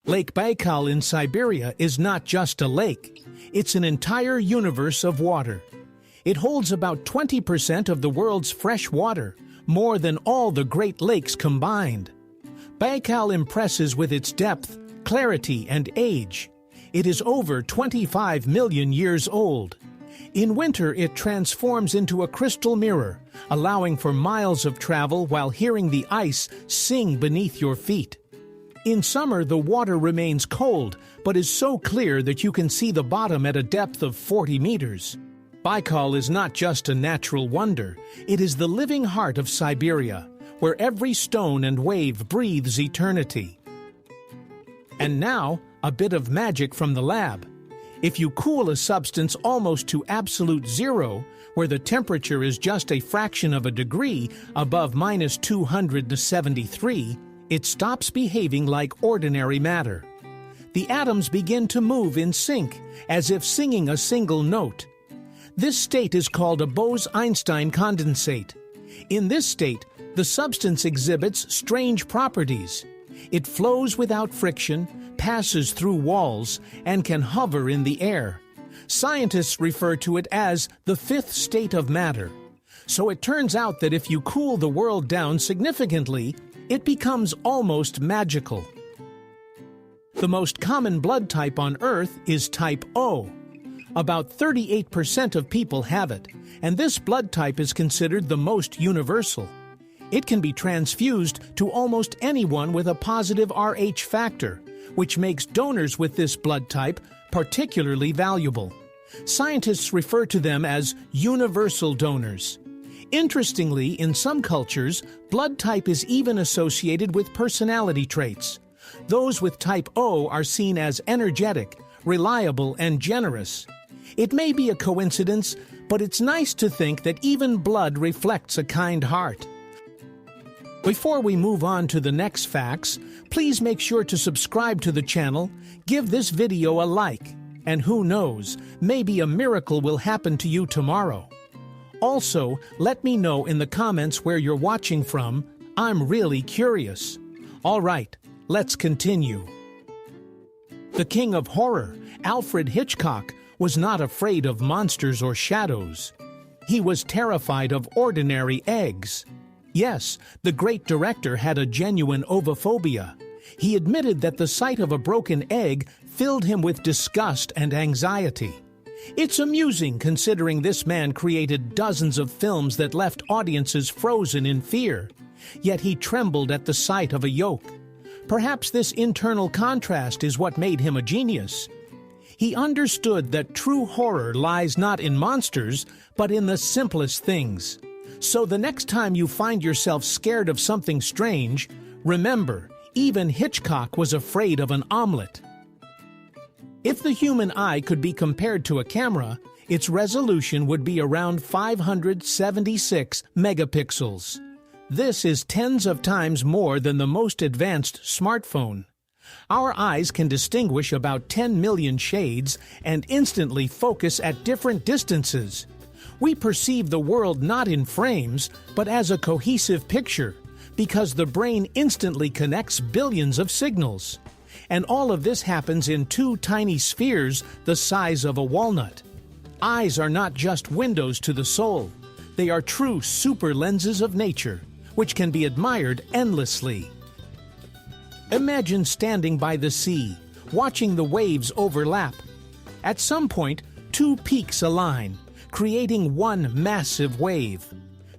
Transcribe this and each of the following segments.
Lake Baikal in Siberia is not just a lake, it's an entire universe of water. It holds about 20% of the world's fresh water, more than all the Great Lakes combined. Baikal impresses with its depth, clarity, and age. It is over 25 million years old. In winter, it transforms into a crystal mirror, allowing for miles of travel while hearing the ice sing beneath your feet. In summer, the water remains cold, but is so clear that you can see the bottom at a depth of 40 meters. Baikal is not just a natural wonder, it is the living heart of Siberia, where every stone and wave breathes eternity. And now, a bit of magic from the lab. If you cool a substance almost to absolute zero, where the temperature is just a fraction of a degree above minus 273, it stops behaving like ordinary matter. The atoms begin to move in sync, as if singing a single note. This state is called a Bose-Einstein condensate. In this state, the substance exhibits strange properties. It flows without friction, passes through walls, and can hover in the air. Scientists refer to it as the fifth state of matter. So it turns out that if you cool the world down significantly, it becomes almost magical. The most common blood type on Earth is type O. About 38% of people have it, and this blood type is considered the most universal. It can be transfused to almost anyone with a positive Rh factor, which makes donors with this blood type particularly valuable. Scientists refer to them as universal donors. Interestingly, in some cultures, blood type is even associated with personality traits. Those with type O are seen as energetic, reliable, and generous. It may be a coincidence, but it's nice to think that even blood reflects a kind heart. Before we move on to the next facts, please make sure to subscribe to the channel, give this video a like, and who knows, maybe a miracle will happen to you tomorrow. Also, let me know in the comments where you're watching from. I'm really curious. All right, let's continue. The king of horror, Alfred Hitchcock, was not afraid of monsters or shadows. He was terrified of ordinary eggs. Yes, the great director had a genuine ovophobia. He admitted that the sight of a broken egg filled him with disgust and anxiety. It's amusing considering this man created dozens of films that left audiences frozen in fear. Yet he trembled at the sight of a yolk. Perhaps this internal contrast is what made him a genius. He understood that true horror lies not in monsters, but in the simplest things. So the next time you find yourself scared of something strange, remember, even Hitchcock was afraid of an omelet. If the human eye could be compared to a camera, its resolution would be around 576 megapixels. This is tens of times more than the most advanced smartphone. Our eyes can distinguish about 10 million shades and instantly focus at different distances. We perceive the world not in frames, but as a cohesive picture, because the brain instantly connects billions of signals. And all of this happens in two tiny spheres the size of a walnut. Eyes are not just windows to the soul. They are true super lenses of nature, which can be admired endlessly. Imagine standing by the sea, watching the waves overlap. At some point, two peaks align, creating one massive wave.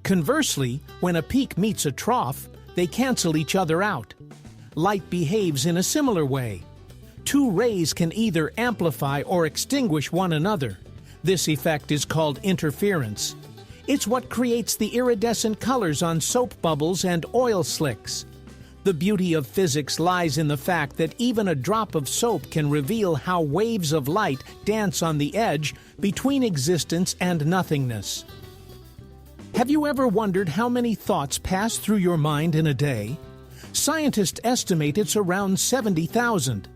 Conversely, when a peak meets a trough, they cancel each other out. Light behaves in a similar way. Two rays can either amplify or extinguish one another. This effect is called interference. It's what creates the iridescent colors on soap bubbles and oil slicks. The beauty of physics lies in the fact that even a drop of soap can reveal how waves of light dance on the edge between existence and nothingness. Have you ever wondered how many thoughts pass through your mind in a day? Scientists estimate it's around 70,000.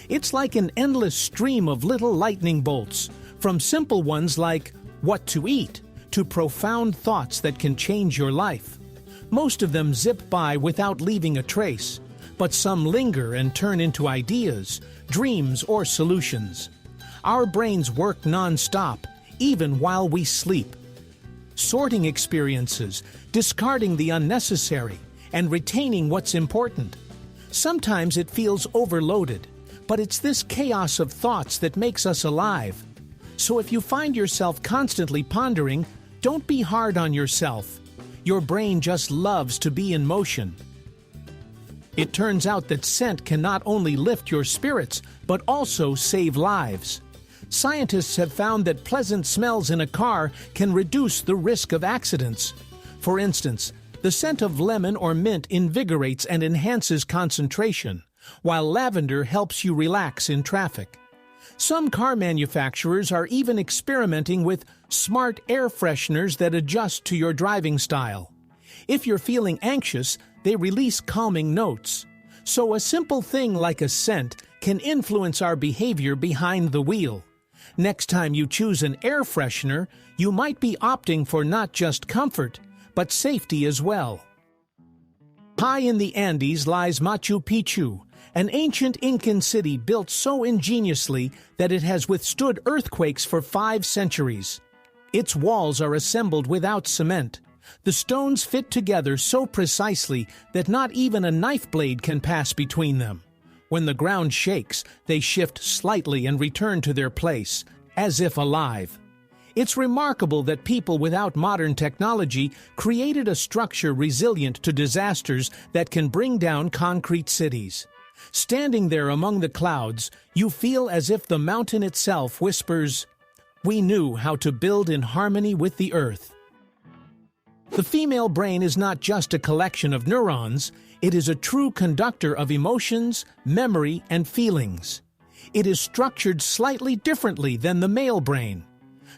It's like an endless stream of little lightning bolts, from simple ones like what to eat to profound thoughts that can change your life. Most of them zip by without leaving a trace, but some linger and turn into ideas, dreams, or solutions. Our brains work non-stop, even while we sleep. Sorting experiences, discarding the unnecessary, and retaining what's important. Sometimes it feels overloaded, but it's this chaos of thoughts that makes us alive. So if you find yourself constantly pondering, don't be hard on yourself. Your brain just loves to be in motion. It turns out that scent can not only lift your spirits, but also save lives. Scientists have found that pleasant smells in a car can reduce the risk of accidents. For instance, the scent of lemon or mint invigorates and enhances concentration, while lavender helps you relax in traffic. Some car manufacturers are even experimenting with smart air fresheners that adjust to your driving style. If you're feeling anxious, they release calming notes. So a simple thing like a scent can influence our behavior behind the wheel. Next time you choose an air freshener, you might be opting for not just comfort, but safety as well. High in the Andes lies Machu Picchu, an ancient Incan city built so ingeniously that it has withstood earthquakes for 5 centuries. Its walls are assembled without cement. The stones fit together so precisely that not even a knife blade can pass between them. When the ground shakes, they shift slightly and return to their place, as if alive. It's remarkable that people without modern technology created a structure resilient to disasters that can bring down concrete cities. Standing there among the clouds, you feel as if the mountain itself whispers, "We knew how to build in harmony with the earth." The female brain is not just a collection of neurons, it is a true conductor of emotions, memory, and feelings. It is structured slightly differently than the male brain.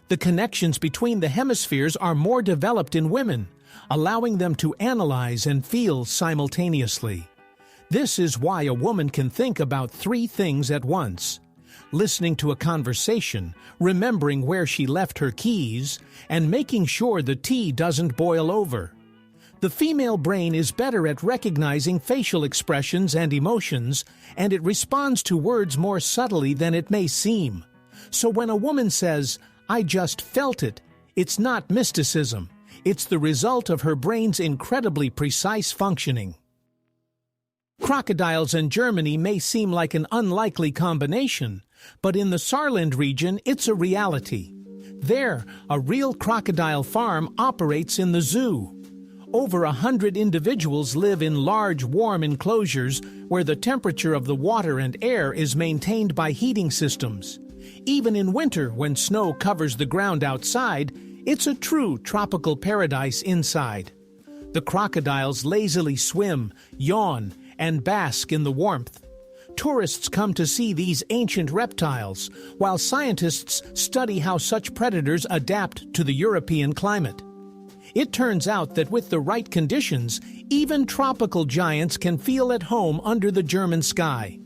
The connections between the hemispheres are more developed in women, allowing them to analyze and feel simultaneously. This is why a woman can think about 3 things at once: listening to a conversation, remembering where she left her keys, and making sure the tea doesn't boil over. The female brain is better at recognizing facial expressions and emotions, and it responds to words more subtly than it may seem. So when a woman says, "I just felt it," it's not mysticism. It's the result of her brain's incredibly precise functioning. Crocodiles and Germany may seem like an unlikely combination, but in the Saarland region, it's a reality. There, a real crocodile farm operates in the zoo. Over 100 individuals live in large, warm enclosures where the temperature of the water and air is maintained by heating systems. Even in winter, when snow covers the ground outside, it's a true tropical paradise inside. The crocodiles lazily swim, yawn, and bask in the warmth. Tourists come to see these ancient reptiles, while scientists study how such predators adapt to the European climate. It turns out that with the right conditions, even tropical giants can feel at home under the German sky.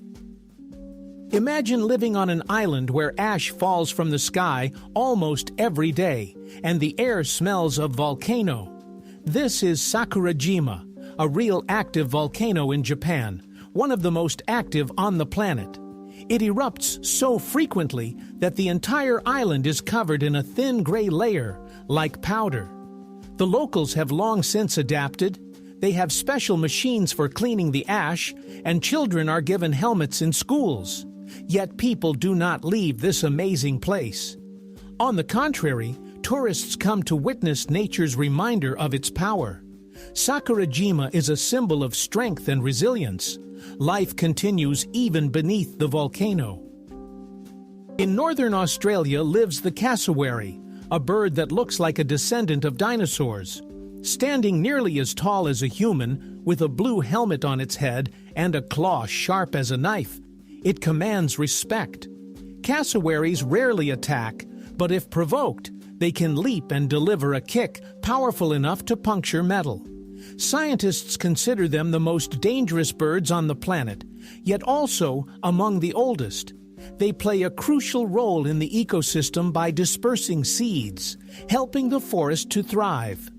Imagine living on an island where ash falls from the sky almost every day, and the air smells of volcano. This is Sakurajima, a real active volcano in Japan, one of the most active on the planet. It erupts so frequently that the entire island is covered in a thin gray layer, like powder. The locals have long since adapted. They have special machines for cleaning the ash, and children are given helmets in schools. Yet people do not leave this amazing place. On the contrary, tourists come to witness nature's reminder of its power. Sakurajima is a symbol of strength and resilience. Life continues even beneath the volcano. In northern Australia lives the cassowary, a bird that looks like a descendant of dinosaurs. Standing nearly as tall as a human, with a blue helmet on its head and a claw sharp as a knife, it commands respect. Cassowaries rarely attack, but if provoked, they can leap and deliver a kick powerful enough to puncture metal. Scientists consider them the most dangerous birds on the planet, yet also among the oldest. They play a crucial role in the ecosystem by dispersing seeds, helping the forest to thrive.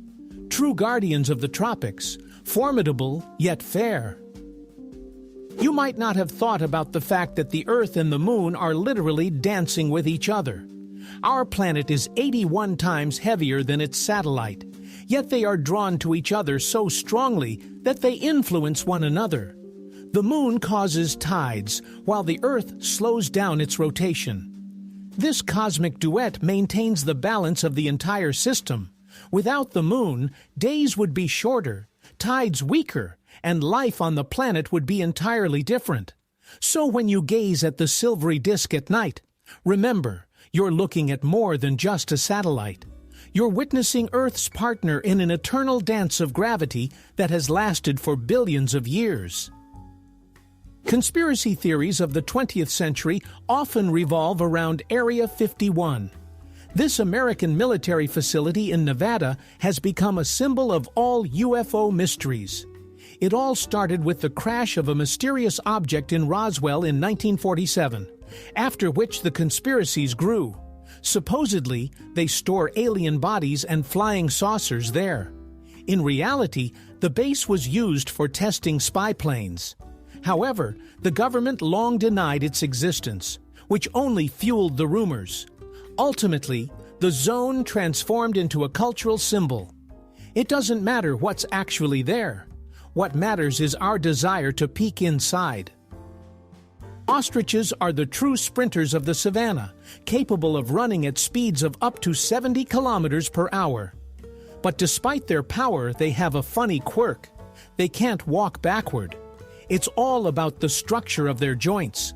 True guardians of the tropics, formidable yet fair. You might not have thought about the fact that the Earth and the Moon are literally dancing with each other. Our planet is 81 times heavier than its satellite, yet they are drawn to each other so strongly that they influence one another. The Moon causes tides, while the Earth slows down its rotation. This cosmic duet maintains the balance of the entire system. Without the Moon, days would be shorter, tides weaker, and life on the planet would be entirely different. So when you gaze at the silvery disk at night, remember, you're looking at more than just a satellite. You're witnessing Earth's partner in an eternal dance of gravity that has lasted for billions of years. Conspiracy theories of the 20th century often revolve around Area 51. This American military facility in Nevada has become a symbol of all UFO mysteries. It all started with the crash of a mysterious object in Roswell in 1947, after which the conspiracies grew. Supposedly, they store alien bodies and flying saucers there. In reality, the base was used for testing spy planes. However, the government long denied its existence, which only fueled the rumors. Ultimately, the zone transformed into a cultural symbol. It doesn't matter what's actually there. What matters is our desire to peek inside. Ostriches are the true sprinters of the savannah, capable of running at speeds of up to 70 kilometers per hour. But despite their power, they have a funny quirk. They can't walk backward. It's all about the structure of their joints.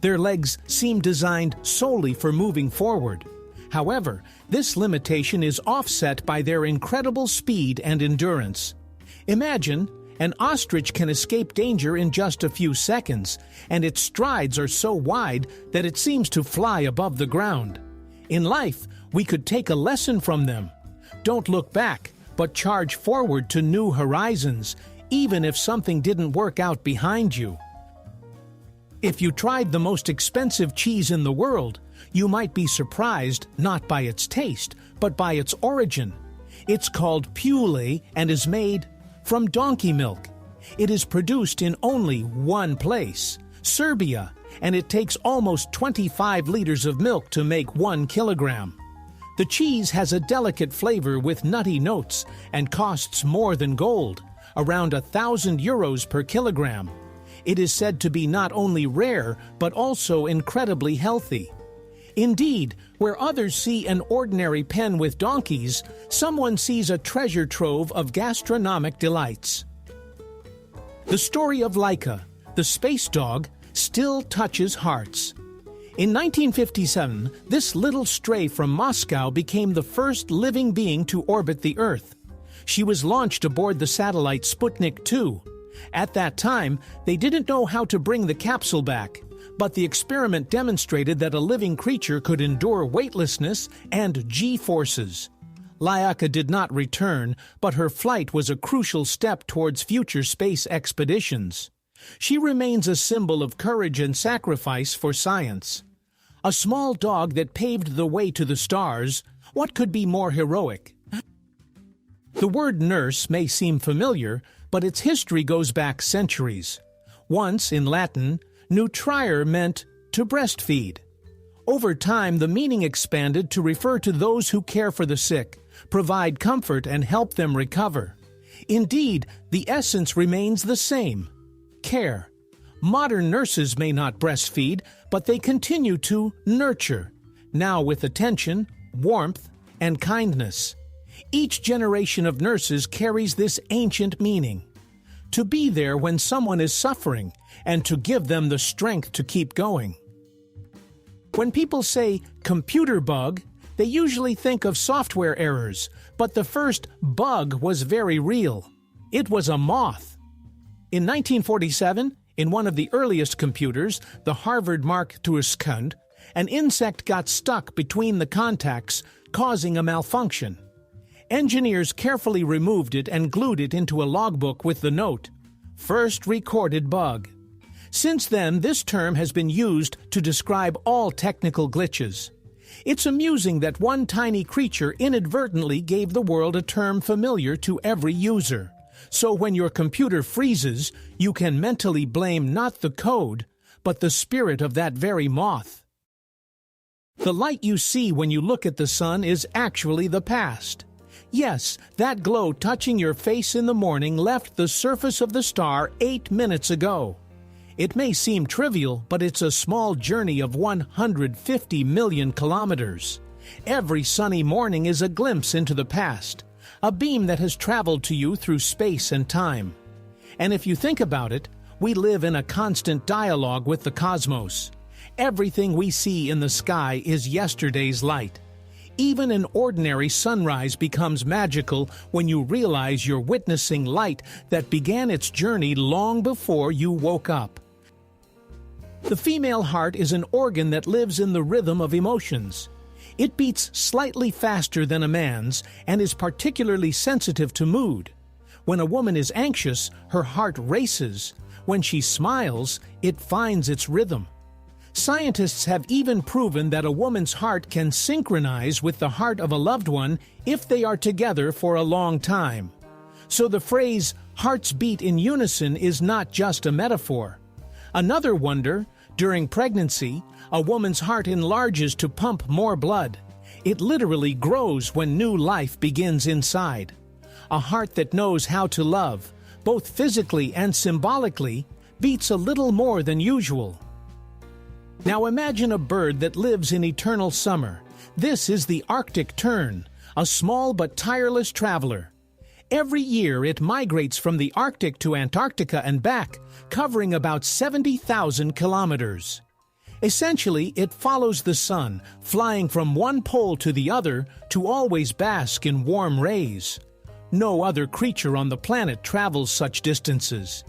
Their legs seem designed solely for moving forward. However, this limitation is offset by their incredible speed and endurance. Imagine, an ostrich can escape danger in just a few seconds, and its strides are so wide that it seems to fly above the ground. In life, we could take a lesson from them. Don't look back, but charge forward to new horizons, even if something didn't work out behind you. If you tried the most expensive cheese in the world, you might be surprised not by its taste, but by its origin. It's called Pule and is made from donkey milk. It is produced in only one place, Serbia, and it takes almost 25 liters of milk to make 1 kilogram. The cheese has a delicate flavor with nutty notes and costs more than gold, around €1,000 per kilogram. It is said to be not only rare, but also incredibly healthy. Indeed, where others see an ordinary pen with donkeys, someone sees a treasure trove of gastronomic delights. The story of Laika, the space dog, still touches hearts. In 1957, this little stray from Moscow became the first living being to orbit the Earth. She was launched aboard the satellite Sputnik 2. At that time, they didn't know how to bring the capsule back, but the experiment demonstrated that a living creature could endure weightlessness and G-forces. Laika did not return, but her flight was a crucial step towards future space expeditions. She remains a symbol of courage and sacrifice for science. A small dog that paved the way to the stars, what could be more heroic? The word nurse may seem familiar, but its history goes back centuries. Once, in Latin, nutrire meant to breastfeed. Over time, the meaning expanded to refer to those who care for the sick, provide comfort, and help them recover. Indeed, the essence remains the same: care. Modern nurses may not breastfeed, but they continue to nurture, now with attention, warmth, and kindness. Each generation of nurses carries this ancient meaning: to be there when someone is suffering and to give them the strength to keep going. When people say computer bug, they usually think of software errors, but the first bug was very real. It was a moth. In 1947, in one of the earliest computers, the Harvard Mark II, an insect got stuck between the contacts, causing a malfunction. Engineers carefully removed it and glued it into a logbook with the note, "First recorded bug." Since then, this term has been used to describe all technical glitches. It's amusing that one tiny creature inadvertently gave the world a term familiar to every user, So when your computer freezes, you can mentally blame not the code, but the spirit of that very moth. The light you see when you look at the sun is actually the past. Yes, that glow touching your face in the morning left the surface of the star 8 minutes ago. It may seem trivial, but it's a small journey of 150 million kilometers. Every sunny morning is a glimpse into the past, a beam that has traveled to you through space and time. And if you think about it, we live in a constant dialogue with the cosmos. Everything we see in the sky is yesterday's light. Even an ordinary sunrise becomes magical when you realize you're witnessing light that began its journey long before you woke up. The female heart is an organ that lives in the rhythm of emotions. It beats slightly faster than a man's and is particularly sensitive to mood. When a woman is anxious, her heart races. When she smiles, it finds its rhythm. Scientists have even proven that a woman's heart can synchronize with the heart of a loved one if they are together for a long time. So the phrase, "hearts beat in unison," is not just a metaphor. Another wonder, during pregnancy, a woman's heart enlarges to pump more blood. It literally grows when new life begins inside. A heart that knows how to love, both physically and symbolically, beats a little more than usual. Now imagine a bird that lives in eternal summer. This is the Arctic tern, a small but tireless traveler. Every year it migrates from the Arctic to Antarctica and back, covering about 70,000 kilometers. Essentially, it follows the sun, flying from one pole to the other to always bask in warm rays. No other creature on the planet travels such distances.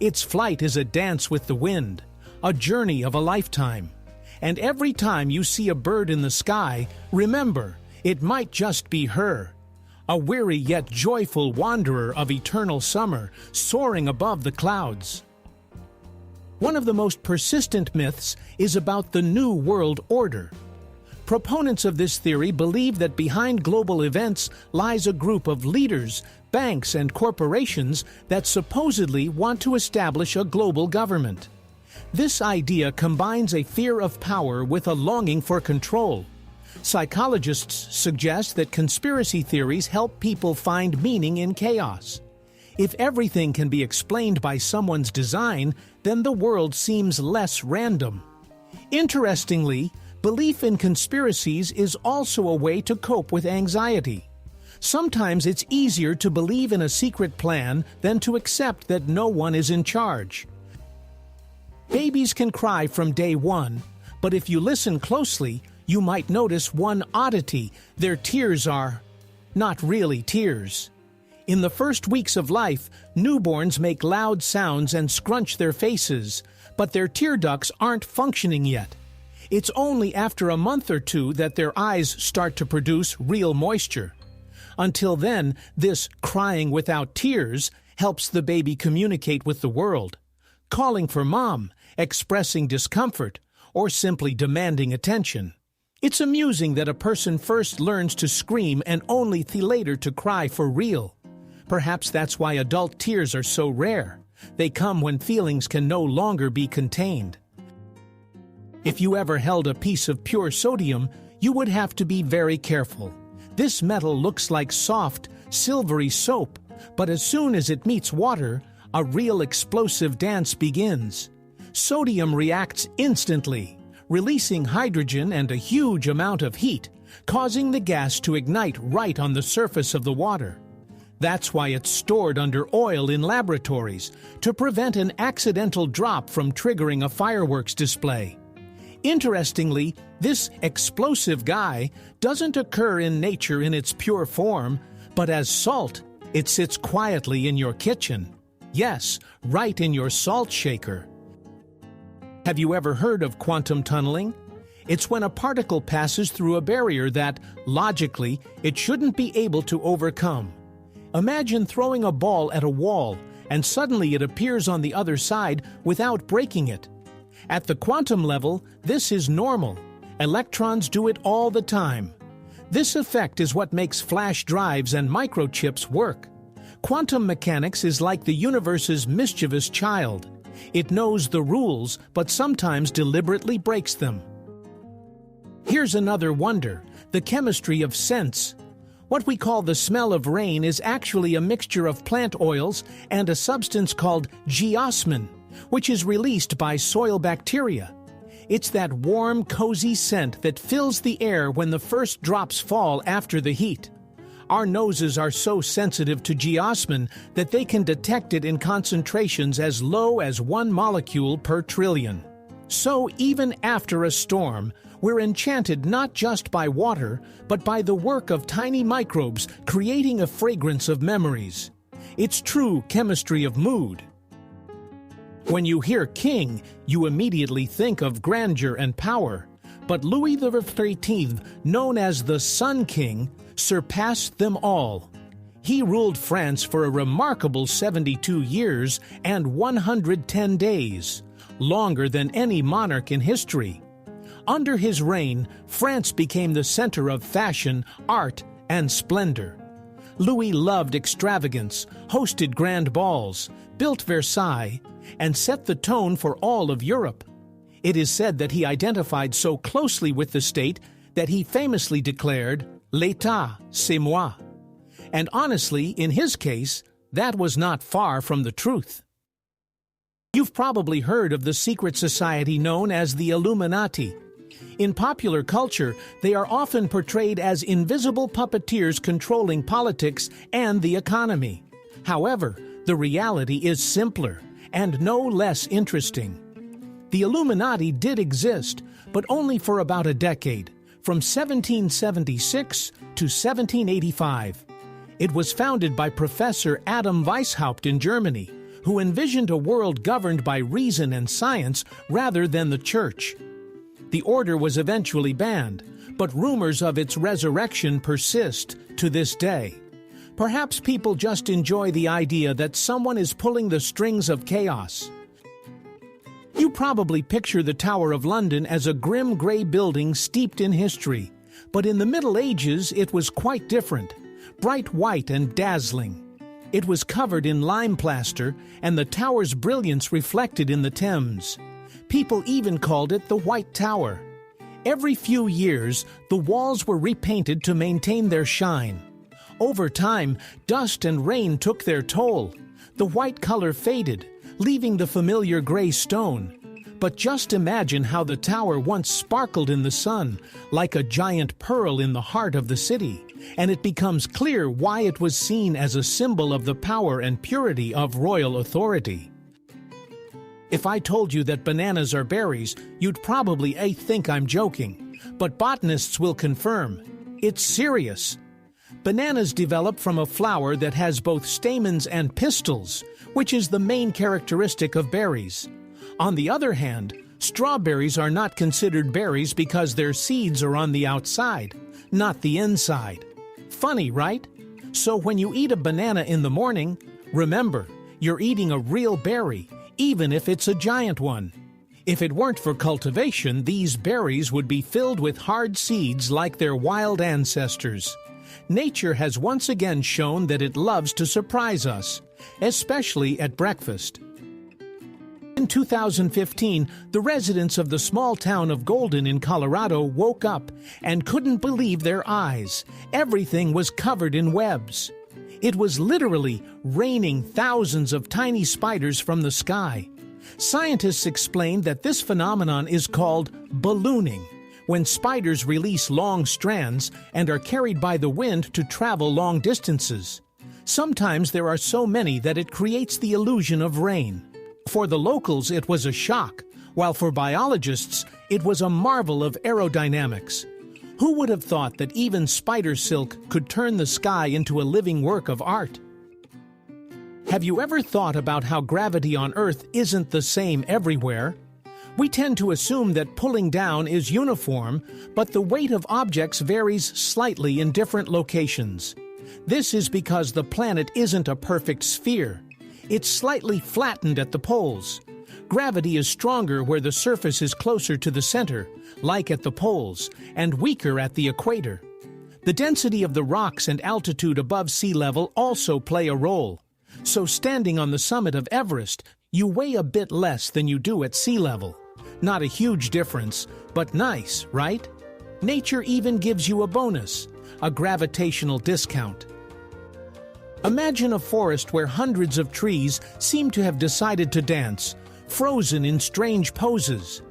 Its flight is a dance with the wind, a journey of a lifetime. And every time you see a bird in the sky, remember, it might just be her. A weary yet joyful wanderer of eternal summer, soaring above the clouds. One of the most persistent myths is about the New World Order. Proponents of this theory believe that behind global events lies a group of leaders, banks, and corporations that supposedly want to establish a global government. This idea combines a fear of power with a longing for control. Psychologists suggest that conspiracy theories help people find meaning in chaos. If everything can be explained by someone's design, then the world seems less random. Interestingly, belief in conspiracies is also a way to cope with anxiety. Sometimes it's easier to believe in a secret plan than to accept that no one is in charge. Babies can cry from day one, but if you listen closely, you might notice one oddity: their tears are not really tears. In the first weeks of life, newborns make loud sounds and scrunch their faces, but their tear ducts aren't functioning yet. It's only after a month or two that their eyes start to produce real moisture. Until then, this crying without tears helps the baby communicate with the world, calling for mom, expressing discomfort, or simply demanding attention. It's amusing that a person first learns to scream and only later to cry for real. Perhaps that's why adult tears are so rare. They come when feelings can no longer be contained. If you ever held a piece of pure sodium, you would have to be very careful. This metal looks like soft, silvery soap, but as soon as it meets water, a real explosive dance begins. Sodium reacts instantly, releasing hydrogen and a huge amount of heat, causing the gas to ignite right on the surface of the water. That's why it's stored under oil in laboratories, to prevent an accidental drop from triggering a fireworks display. Interestingly, this explosive guy doesn't occur in nature in its pure form, but as salt. It sits quietly in your kitchen. Yes, right in your salt shaker. Have you ever heard of quantum tunneling? It's when a particle passes through a barrier that, logically, it shouldn't be able to overcome. Imagine throwing a ball at a wall, and suddenly it appears on the other side without breaking it. At the quantum level, this is normal. Electrons do it all the time. This effect is what makes flash drives and microchips work. Quantum mechanics is like the universe's mischievous child. It knows the rules, but sometimes deliberately breaks them. Here's another wonder, the chemistry of scents. What we call the smell of rain is actually a mixture of plant oils and a substance called geosmin, which is released by soil bacteria. It's that warm, cozy scent that fills the air when the first drops fall after the heat. Our noses are so sensitive to geosmin that they can detect it in concentrations as low as 1 molecule per trillion. So even after a storm, we're enchanted not just by water, but by the work of tiny microbes creating a fragrance of memories. It's true chemistry of mood. When you hear king, you immediately think of grandeur and power. But Louis XIII, known as the Sun King, surpassed them all. He ruled France for a remarkable 72 years and 110 days, longer than any monarch in history. Under his reign, France became the center of fashion, art, and splendor. Louis loved extravagance, hosted grand balls, built Versailles, and set the tone for all of Europe. It is said that he identified so closely with the state that he famously declared, "L'État, c'est moi." And honestly, in his case, that was not far from the truth. You've probably heard of the secret society known as the Illuminati. In popular culture, they are often portrayed as invisible puppeteers controlling politics and the economy. However, the reality is simpler and no less interesting. The Illuminati did exist, but only for about a decade, from 1776 to 1785. It was founded by Professor Adam Weishaupt in Germany, who envisioned a world governed by reason and science rather than the church. The order was eventually banned, but rumors of its resurrection persist to this day. Perhaps people just enjoy the idea that someone is pulling the strings of chaos. You probably picture the Tower of London as a grim gray building steeped in history, but in the Middle Ages it was quite different, bright white and dazzling. It was covered in lime plaster, and the tower's brilliance reflected in the Thames. People even called it the White Tower. Every few years, the walls were repainted to maintain their shine. Over time, dust and rain took their toll. The white color faded, leaving the familiar gray stone. But just imagine how the tower once sparkled in the sun, like a giant pearl in the heart of the city, and it becomes clear why it was seen as a symbol of the power and purity of royal authority. If I told you that bananas are berries, you'd probably think I'm joking, but botanists will confirm. It's serious. Bananas develop from a flower that has both stamens and pistils, which is the main characteristic of berries. On the other hand, strawberries are not considered berries because their seeds are on the outside, not the inside. Funny, right? So when you eat a banana in the morning, remember, you're eating a real berry, even if it's a giant one. If it weren't for cultivation, these berries would be filled with hard seeds like their wild ancestors. Nature has once again shown that it loves to surprise us, especially at breakfast. In 2015, the residents of the small town of Golden in Colorado woke up and couldn't believe their eyes. Everything was covered in webs. It was literally raining thousands of tiny spiders from the sky. Scientists explained that this phenomenon is called ballooning, when spiders release long strands and are carried by the wind to travel long distances. Sometimes there are so many that it creates the illusion of rain. For the locals, it was a shock, while for biologists, it was a marvel of aerodynamics. Who would have thought that even spider silk could turn the sky into a living work of art? Have you ever thought about how gravity on Earth isn't the same everywhere? We tend to assume that pulling down is uniform, but the weight of objects varies slightly in different locations. This is because the planet isn't a perfect sphere. It's slightly flattened at the poles. Gravity is stronger where the surface is closer to the center, like at the poles, and weaker at the equator. The density of the rocks and altitude above sea level also play a role. So standing on the summit of Everest, you weigh a bit less than you do at sea level. Not a huge difference, but nice, right? Nature even gives you a bonus, a gravitational discount. Imagine a forest where hundreds of trees seem to have decided to dance, frozen in strange poses.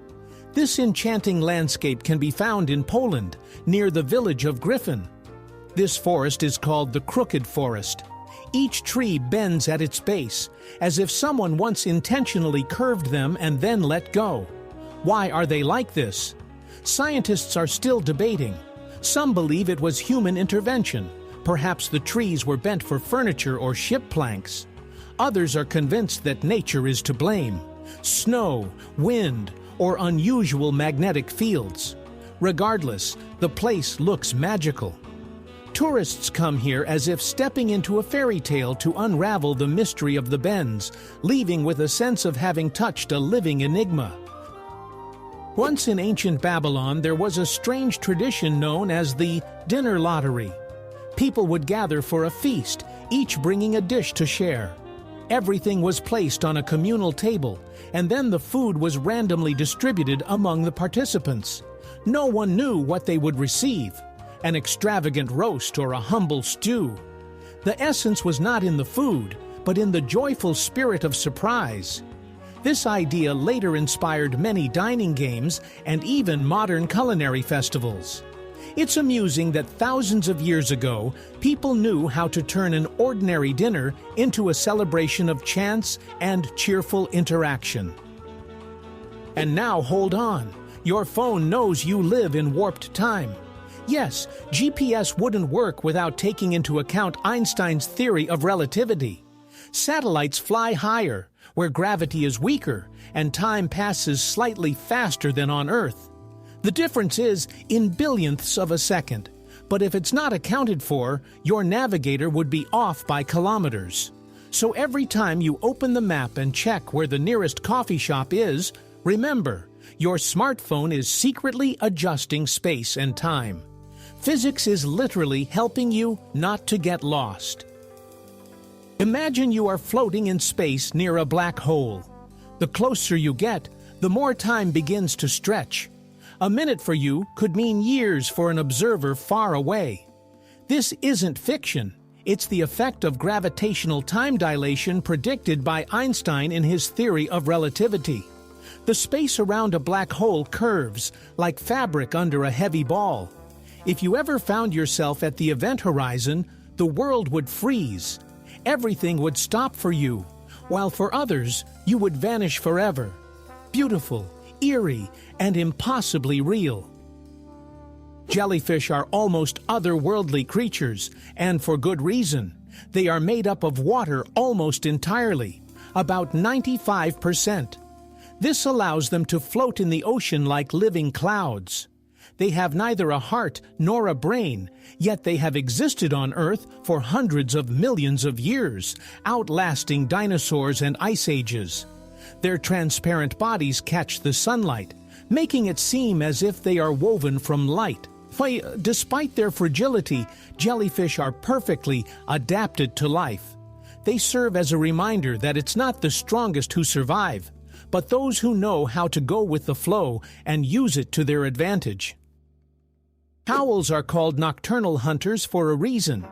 This enchanting landscape can be found in Poland, near the village of Griffin. This forest is called the Crooked Forest. Each tree bends at its base, as if someone once intentionally curved them and then let go. Why are they like this? Scientists are still debating. Some believe it was human intervention. Perhaps the trees were bent for furniture or ship planks. Others are convinced that nature is to blame. Snow, wind, or unusual magnetic fields. Regardless, the place looks magical. Tourists come here as if stepping into a fairy tale to unravel the mystery of the bends, leaving with a sense of having touched a living enigma. Once in ancient Babylon, there was a strange tradition known as the dinner lottery. People would gather for a feast, each bringing a dish to share. Everything was placed on a communal table, and then the food was randomly distributed among the participants. No one knew what they would receive, an extravagant roast or a humble stew. The essence was not in the food, but in the joyful spirit of surprise. This idea later inspired many dining games and even modern culinary festivals. It's amusing that thousands of years ago, people knew how to turn an ordinary dinner into a celebration of chance and cheerful interaction. And now hold on, your phone knows you live in warped time. Yes, GPS wouldn't work without taking into account Einstein's theory of relativity. Satellites fly higher, where gravity is weaker, and time passes slightly faster than on Earth. The difference is in billionths of a second, but if it's not accounted for, your navigator would be off by kilometers. So every time you open the map and check where the nearest coffee shop is, remember, your smartphone is secretly adjusting space and time. Physics is literally helping you not to get lost. Imagine you are floating in space near a black hole. The closer you get, the more time begins to stretch. A minute for you could mean years for an observer far away. This isn't fiction. It's the effect of gravitational time dilation predicted by Einstein in his theory of relativity. The space around a black hole curves, like fabric under a heavy ball. If you ever found yourself at the event horizon, the world would freeze. Everything would stop for you, while for others, you would vanish forever. Beautiful, eerie, and impossibly real. Jellyfish are almost otherworldly creatures, and for good reason. They are made up of water almost entirely, about 95%. This allows them to float in the ocean like living clouds. They have neither a heart nor a brain, yet they have existed on Earth for hundreds of millions of years, outlasting dinosaurs and ice ages. Their transparent bodies catch the sunlight, making it seem as if they are woven from light. Despite their fragility, jellyfish are perfectly adapted to life. They serve as a reminder that it's not the strongest who survive, but those who know how to go with the flow and use it to their advantage. Owls are called nocturnal hunters for a reason.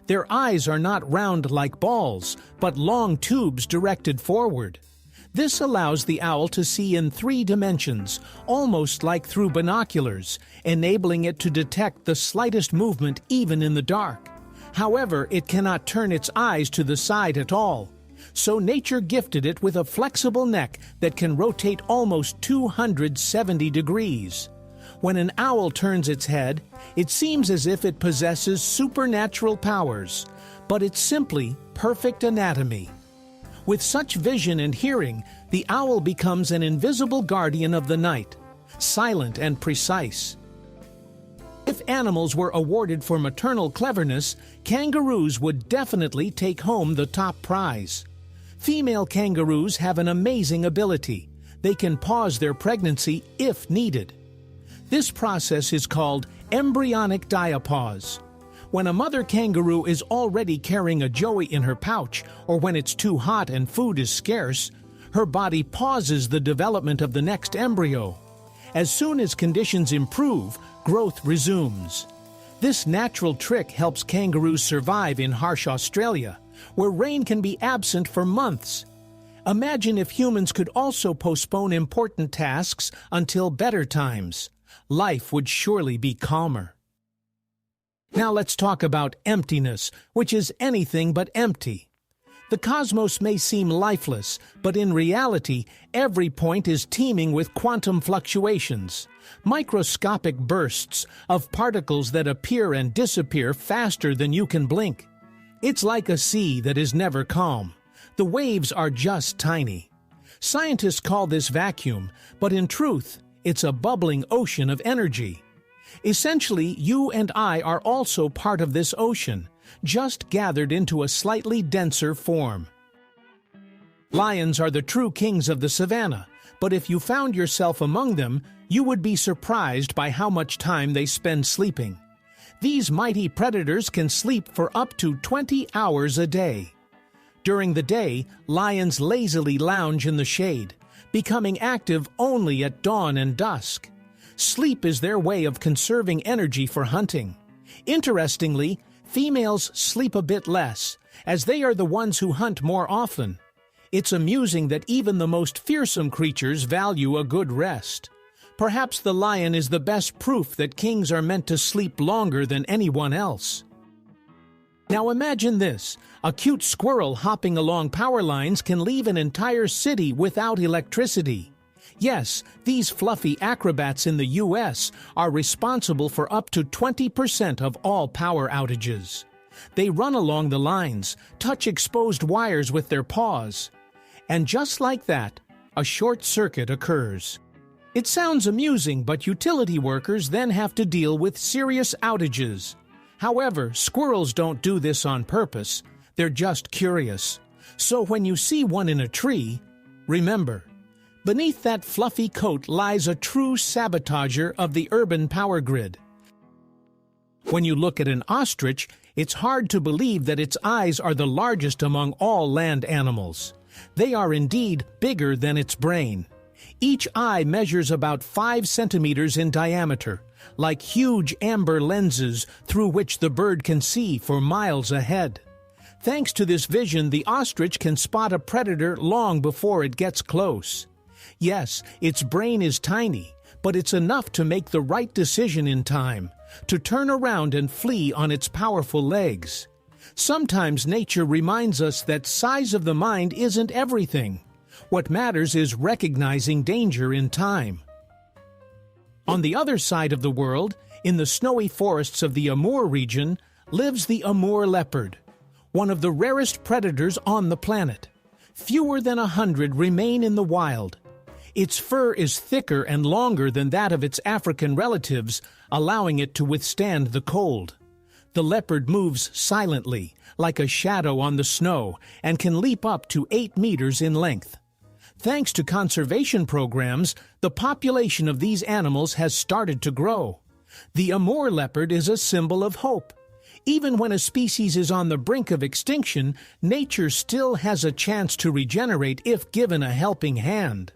Their eyes are not round like balls, but long tubes directed forward. This allows the owl to see in 3 dimensions, almost like through binoculars, enabling it to detect the slightest movement even in the dark. However, it cannot turn its eyes to the side at all. So nature gifted it with a flexible neck that can rotate almost 270 degrees. When an owl turns its head, it seems as if it possesses supernatural powers, but it's simply perfect anatomy. With such vision and hearing, the owl becomes an invisible guardian of the night, silent and precise. If animals were awarded for maternal cleverness, kangaroos would definitely take home the top prize. Female kangaroos have an amazing ability. They can pause their pregnancy if needed. This process is called embryonic diapause. When a mother kangaroo is already carrying a joey in her pouch, or when it's too hot and food is scarce, her body pauses the development of the next embryo. As soon as conditions improve, growth resumes. This natural trick helps kangaroos survive in harsh Australia, where rain can be absent for months. Imagine if humans could also postpone important tasks until better times. Life would surely be calmer. Now let's talk about emptiness, which is anything but empty. The cosmos may seem lifeless, but in reality, every point is teeming with quantum fluctuations, microscopic bursts of particles that appear and disappear faster than you can blink. It's like a sea that is never calm. The waves are just tiny. Scientists call this vacuum, but in truth, it's a bubbling ocean of energy. Essentially, you and I are also part of this ocean, just gathered into a slightly denser form. Lions are the true kings of the savannah, but if you found yourself among them, you would be surprised by how much time they spend sleeping. These mighty predators can sleep for up to 20 hours a day. During the day, lions lazily lounge in the shade, becoming active only at dawn and dusk. Sleep is their way of conserving energy for hunting. Interestingly, females sleep a bit less, as they are the ones who hunt more often. It's amusing that even the most fearsome creatures value a good rest. Perhaps the lion is the best proof that kings are meant to sleep longer than anyone else. Now imagine this: a cute squirrel hopping along power lines can leave an entire city without electricity. Yes, these fluffy acrobats in the U.S. are responsible for up to 20% of all power outages. They run along the lines, touch exposed wires with their paws, and just like that, a short circuit occurs. It sounds amusing, but utility workers then have to deal with serious outages. However, squirrels don't do this on purpose. They're just curious. So when you see one in a tree, remember, beneath that fluffy coat lies a true sabotager of the urban power grid. When you look at an ostrich, it's hard to believe that its eyes are the largest among all land animals. They are indeed bigger than its brain. Each eye measures about 5 centimeters in diameter, like huge amber lenses through which the bird can see for miles ahead. Thanks to this vision, the ostrich can spot a predator long before it gets close. Yes, its brain is tiny, but it's enough to make the right decision in time, to turn around and flee on its powerful legs. Sometimes nature reminds us that size of the mind isn't everything. What matters is recognizing danger in time. On the other side of the world, in the snowy forests of the Amur region, lives the Amur leopard, one of the rarest predators on the planet. Fewer than 100 remain in the wild. Its fur is thicker and longer than that of its African relatives, allowing it to withstand the cold. The leopard moves silently, like a shadow on the snow, and can leap up to 8 meters in length. Thanks to conservation programs, the population of these animals has started to grow. The Amur leopard is a symbol of hope. Even when a species is on the brink of extinction, nature still has a chance to regenerate if given a helping hand.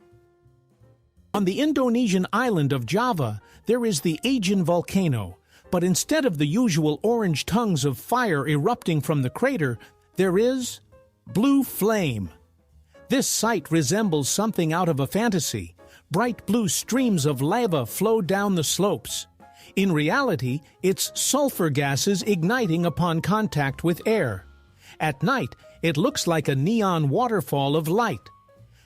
On the Indonesian island of Java, there is the Aegean volcano, but instead of the usual orange tongues of fire erupting from the crater, there is blue flame. This sight resembles something out of a fantasy. Bright blue streams of lava flow down the slopes. In reality, it's sulfur gases igniting upon contact with air. At night, it looks like a neon waterfall of light.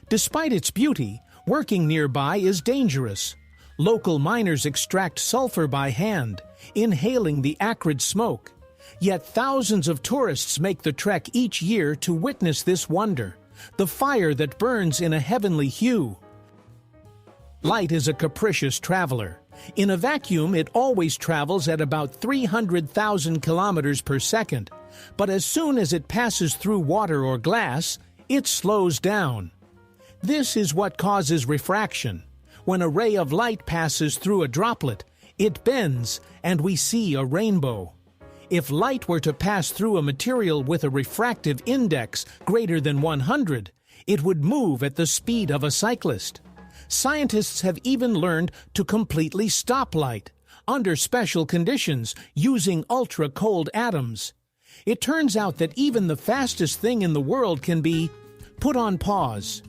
Despite its beauty, working nearby is dangerous. Local miners extract sulfur by hand, inhaling the acrid smoke. Yet thousands of tourists make the trek each year to witness this wonder, the fire that burns in a heavenly hue. Light is a capricious traveler. In a vacuum, it always travels at about 300,000 kilometers per second, but as soon as it passes through water or glass, it slows down. This is what causes refraction. When a ray of light passes through a droplet, it bends and we see a rainbow. If light were to pass through a material with a refractive index greater than 100, it would move at the speed of a cyclist. Scientists have even learned to completely stop light, under special conditions, using ultra-cold atoms. It turns out that even the fastest thing in the world can be put on pause.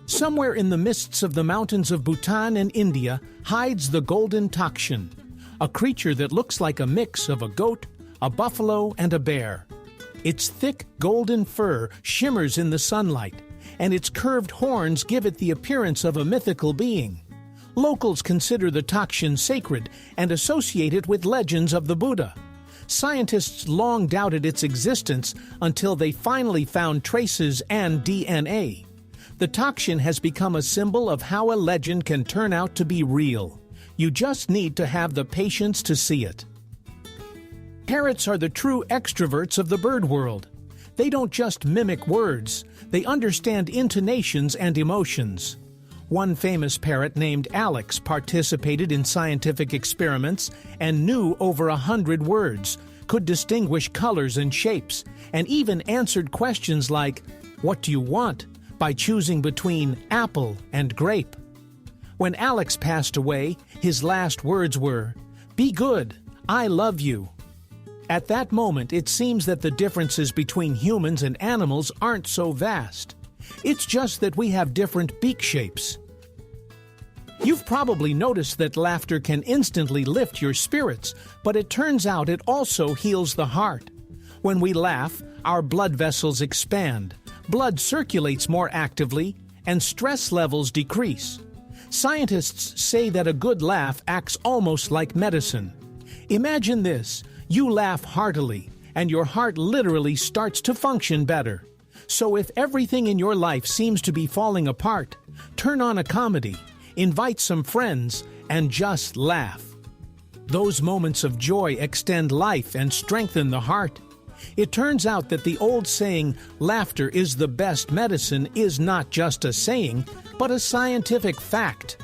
Somewhere in the mists of the mountains of Bhutan and India hides the golden takshan, a creature that looks like a mix of a goat, a buffalo, and a bear. Its thick golden fur shimmers in the sunlight, and its curved horns give it the appearance of a mythical being. Locals consider the takshan sacred and associate it with legends of the Buddha. Scientists long doubted its existence until they finally found traces and DNA. The takshan has become a symbol of how a legend can turn out to be real. You just need to have the patience to see it. Parrots are the true extroverts of the bird world. They don't just mimic words, they understand intonations and emotions. One famous parrot named Alex participated in scientific experiments and knew over 100 words, could distinguish colors and shapes, and even answered questions like, "What do you want?" by choosing between apple and grape. When Alex passed away, his last words were, "Be good, I love you." At that moment, it seems that the differences between humans and animals aren't so vast. It's just that we have different beak shapes. You've probably noticed that laughter can instantly lift your spirits, but it turns out it also heals the heart. When we laugh, our blood vessels expand, blood circulates more actively, and stress levels decrease. Scientists say that a good laugh acts almost like medicine. Imagine this. You laugh heartily, and your heart literally starts to function better. So if everything in your life seems to be falling apart, turn on a comedy, invite some friends, and just laugh. Those moments of joy extend life and strengthen the heart. It turns out that the old saying, "Laughter is the best medicine," is not just a saying, but a scientific fact.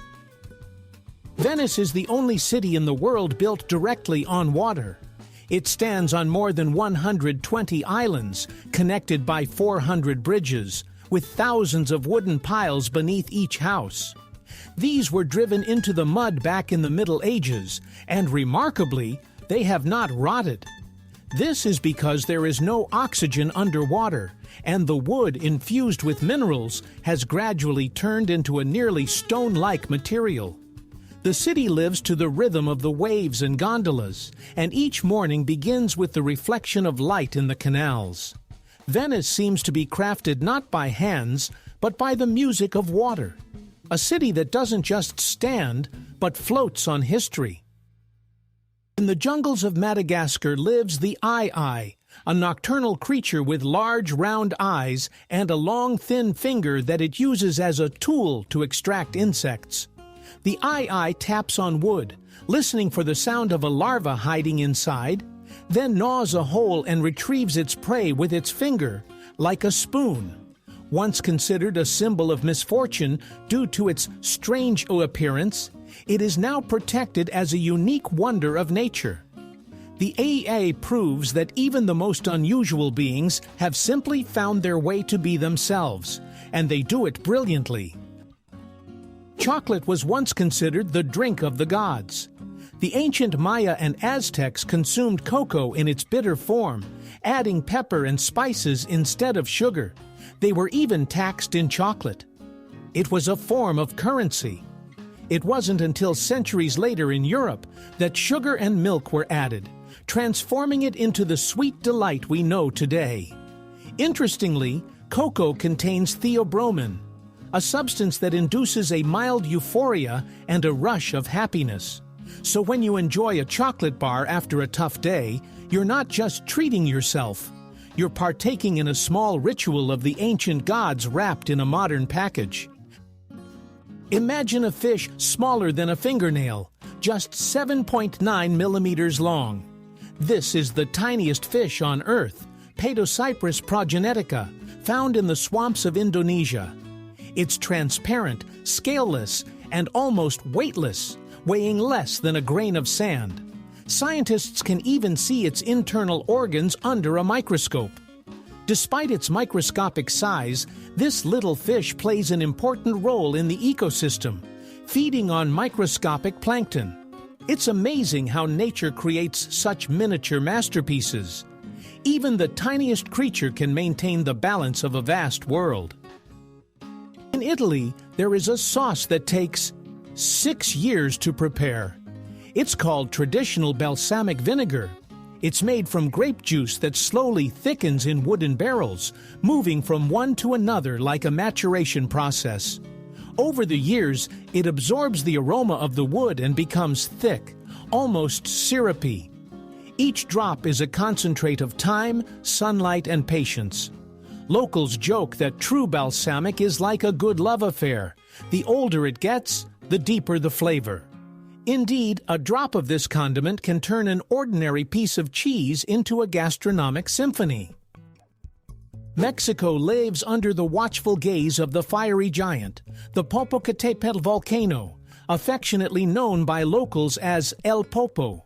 Venice is the only city in the world built directly on water. It stands on more than 120 islands, connected by 400 bridges, with thousands of wooden piles beneath each house. These were driven into the mud back in the Middle Ages, and remarkably, they have not rotted. This is because there is no oxygen underwater, and the wood infused with minerals has gradually turned into a nearly stone-like material. The city lives to the rhythm of the waves and gondolas, and each morning begins with the reflection of light in the canals. Venice seems to be crafted not by hands, but by the music of water. A city that doesn't just stand, but floats on history. In the jungles of Madagascar lives the eye, a nocturnal creature with large round eyes and a long thin finger that it uses as a tool to extract insects. The eye taps on wood, listening for the sound of a larva hiding inside, then gnaws a hole and retrieves its prey with its finger, like a spoon. Once considered a symbol of misfortune due to its strange appearance, it is now protected as a unique wonder of nature. The AA proves that even the most unusual beings have simply found their way to be themselves, and they do it brilliantly. Chocolate was once considered the drink of the gods. The ancient Maya and Aztecs consumed cocoa in its bitter form, adding pepper and spices instead of sugar. They were even taxed in chocolate. It was a form of currency. It wasn't until centuries later in Europe that sugar and milk were added, transforming it into the sweet delight we know today. Interestingly, cocoa contains theobromine, a substance that induces a mild euphoria and a rush of happiness. So when you enjoy a chocolate bar after a tough day, you're not just treating yourself. You're partaking in a small ritual of the ancient gods wrapped in a modern package. Imagine a fish smaller than a fingernail, just 7.9 millimeters long. This is the tiniest fish on Earth, Paedocyprus progenetica, found in the swamps of Indonesia. It's transparent, scaleless, and almost weightless, weighing less than a grain of sand. Scientists can even see its internal organs under a microscope. Despite its microscopic size, this little fish plays an important role in the ecosystem, feeding on microscopic plankton. It's amazing how nature creates such miniature masterpieces. Even the tiniest creature can maintain the balance of a vast world. In Italy, there is a sauce that takes 6 years to prepare. It's called traditional balsamic vinegar. It's made from grape juice that slowly thickens in wooden barrels, moving from one to another like a maturation process. Over the years, it absorbs the aroma of the wood and becomes thick, almost syrupy. Each drop is a concentrate of time, sunlight, and patience. Locals joke that true balsamic is like a good love affair. The older it gets, the deeper the flavor. Indeed, a drop of this condiment can turn an ordinary piece of cheese into a gastronomic symphony. Mexico lives under the watchful gaze of the fiery giant, the Popocatépetl volcano, affectionately known by locals as El Popo.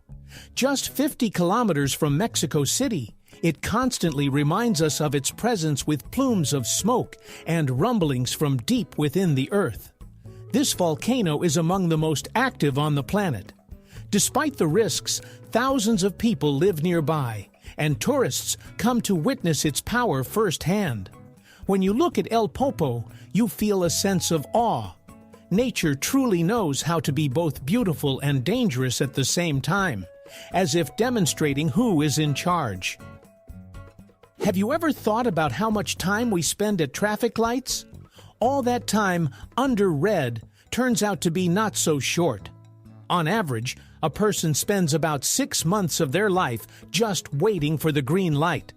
Just 50 kilometers from Mexico City, it constantly reminds us of its presence with plumes of smoke and rumblings from deep within the earth. This volcano is among the most active on the planet. Despite the risks, thousands of people live nearby, and tourists come to witness its power firsthand. When you look at El Popo, you feel a sense of awe. Nature truly knows how to be both beautiful and dangerous at the same time, as if demonstrating who is in charge. Have you ever thought about how much time we spend at traffic lights? All that time under red turns out to be not so short. On average, a person spends about 6 months of their life just waiting for the green light.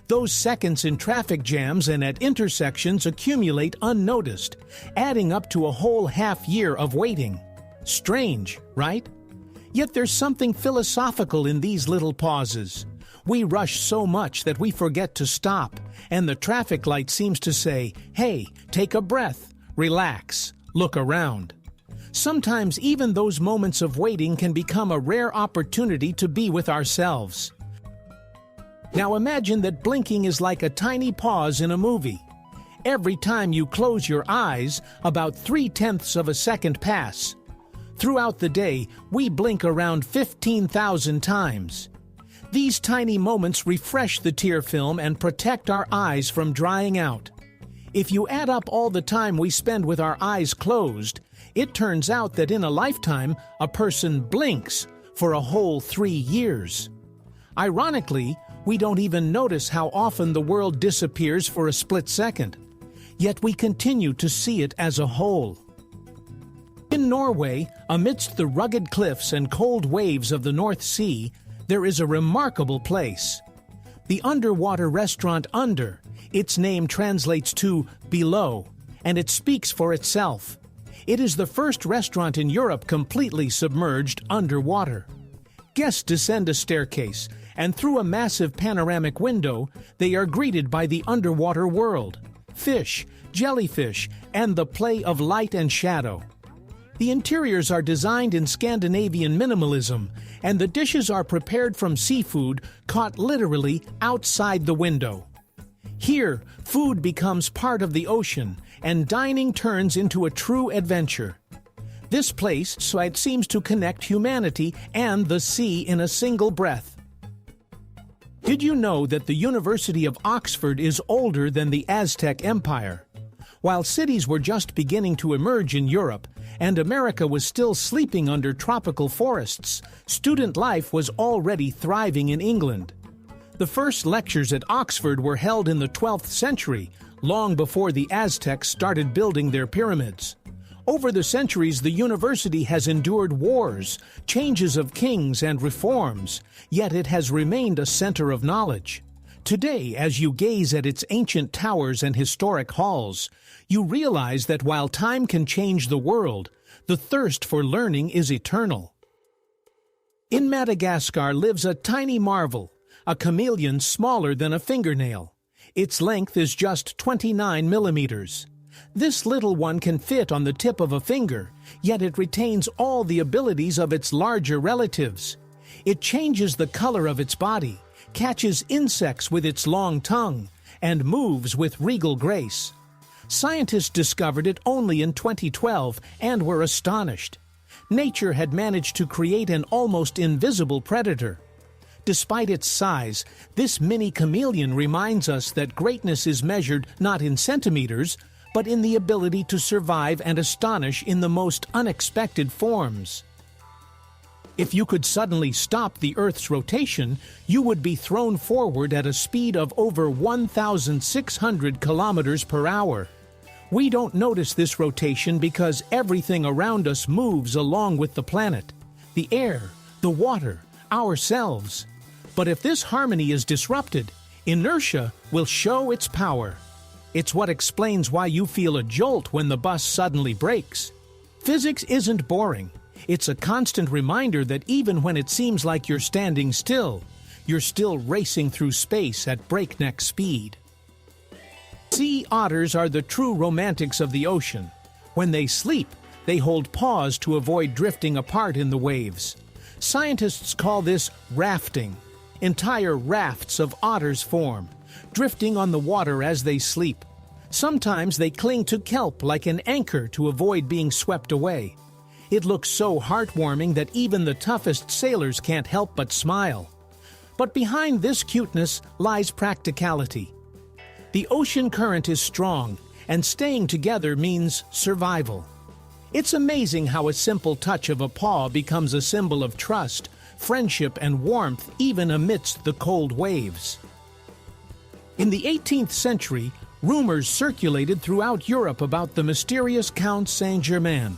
Those seconds in traffic jams and at intersections accumulate unnoticed, adding up to a whole half year of waiting. Strange, right? Yet there's something philosophical in these little pauses. We rush so much that we forget to stop, and the traffic light seems to say, "Hey, take a breath, relax, look around." Sometimes even those moments of waiting can become a rare opportunity to be with ourselves. Now imagine that blinking is like a tiny pause in a movie. Every time you close your eyes, about 3/10 of a second pass. Throughout the day, we blink around 15,000 times. These tiny moments refresh the tear film and protect our eyes from drying out. If you add up all the time we spend with our eyes closed, it turns out that in a lifetime, a person blinks for a whole 3 years. Ironically, we don't even notice how often the world disappears for a split second. Yet we continue to see it as a whole. In Norway, amidst the rugged cliffs and cold waves of the North Sea, there is a remarkable place. The underwater restaurant Under, its name translates to below, and it speaks for itself. It is the first restaurant in Europe completely submerged underwater. Guests descend a staircase, and through a massive panoramic window, they are greeted by the underwater world, fish, jellyfish, and the play of light and shadow. The interiors are designed in Scandinavian minimalism, and the dishes are prepared from seafood caught literally outside the window. Here, food becomes part of the ocean, and dining turns into a true adventure. This place seems to connect humanity and the sea in a single breath. Did you know that the University of Oxford is older than the Aztec Empire? While cities were just beginning to emerge in Europe, and America was still sleeping under tropical forests, student life was already thriving in England. The first lectures at Oxford were held in the 12th century, long before the Aztecs started building their pyramids. Over the centuries, the university has endured wars, changes of kings, and reforms, yet it has remained a center of knowledge. Today, as you gaze at its ancient towers and historic halls, you realize that while time can change the world, the thirst for learning is eternal. In Madagascar lives a tiny marvel, a chameleon smaller than a fingernail. Its length is just 29 millimeters. This little one can fit on the tip of a finger, yet it retains all the abilities of its larger relatives. It changes the color of its body, catches insects with its long tongue, and moves with regal grace. Scientists discovered it only in 2012 and were astonished. Nature had managed to create an almost invisible predator. Despite its size, this mini chameleon reminds us that greatness is measured not in centimeters, but in the ability to survive and astonish in the most unexpected forms. If you could suddenly stop the Earth's rotation, you would be thrown forward at a speed of over 1,600 kilometers per hour. We don't notice this rotation because everything around us moves along with the planet, the air, the water, ourselves. But if this harmony is disrupted, inertia will show its power. It's what explains why you feel a jolt when the bus suddenly brakes. Physics isn't boring. It's a constant reminder that even when it seems like you're standing still, you're still racing through space at breakneck speed. Sea otters are the true romantics of the ocean. When they sleep, they hold pause to avoid drifting apart in the waves. Scientists call this rafting. Entire rafts of otters form, drifting on the water as they sleep. Sometimes they cling to kelp like an anchor to avoid being swept away. It looks so heartwarming that even the toughest sailors can't help but smile. But behind this cuteness lies practicality. The ocean current is strong, and staying together means survival. It's amazing how a simple touch of a paw becomes a symbol of trust, friendship, and warmth even amidst the cold waves. In the 18th century, rumors circulated throughout Europe about the mysterious Count Saint-Germain.